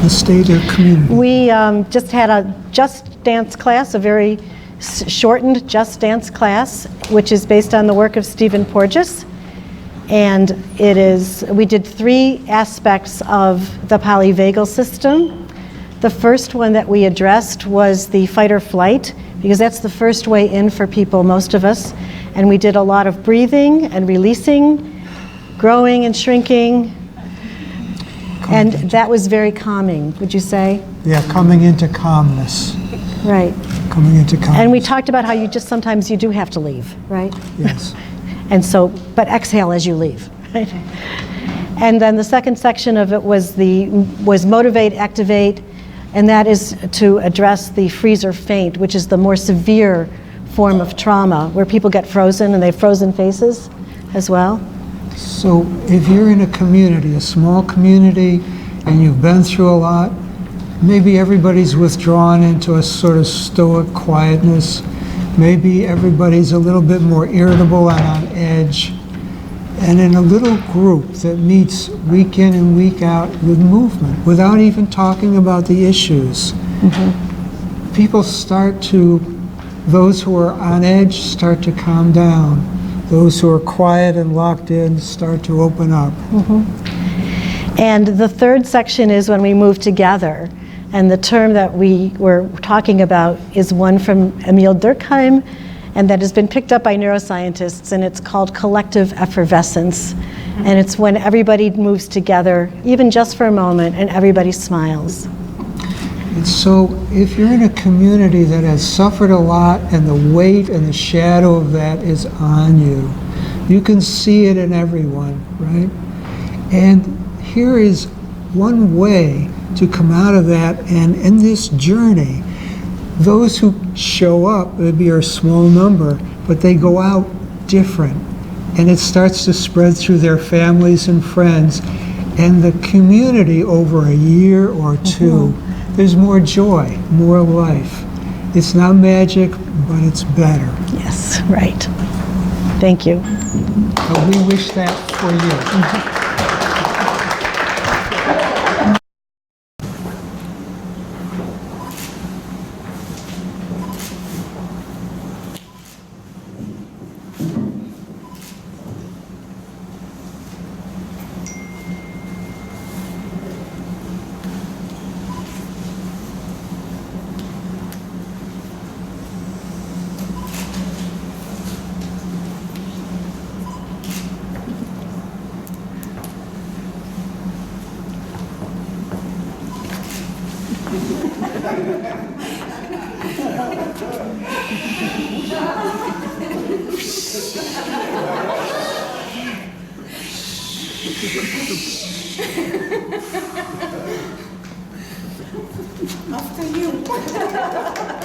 the state or community? We just had a Just Dance class, a very shortened Just Dance class, which is based on the work of Stephen Porges. And we did 3 aspects of the polyvagal system. The first one that we addressed was the fight or flight, because that's the first way in for people, most of us. And we did a lot of breathing and releasing, growing and shrinking. And that was very calming, would you say? Yeah, coming into calmness. Right. Coming into calmness. And we talked about how sometimes you do have to leave, right? Yes. And so, but exhale as you leave, right? And then the second section of it was motivate, activate, and that is to address the freeze or faint, which is the more severe form of trauma, where people get frozen and they have frozen faces as well. So if you're in a community, a small community, and you've been through a lot, maybe everybody's withdrawn into a sort of stoic quietness. Maybe everybody's a little bit more irritable and on edge. And in a little group that meets week in and week out with movement, without even talking about the issues, people those who are on edge start to calm down. Those who are quiet and locked in start to open up. And the third section is when we move together. And the term that we were talking about is one from Emil Durkheim, and that has been picked up by neuroscientists, and it's called collective effervescence. And it's when everybody moves together, even just for a moment, and everybody smiles. And so if you're in a community that has suffered a lot and the weight and the shadow of that is on you, you can see it in everyone, right? And here is one way to come out of that, and in this journey, those who show up, maybe are a small number, but they go out different, and it starts to spread through their families and friends, and the community over a year or two, there's more joy, more life. It's not magic, but it's better. Yes, right. Thank you. But we wish that for you. After you.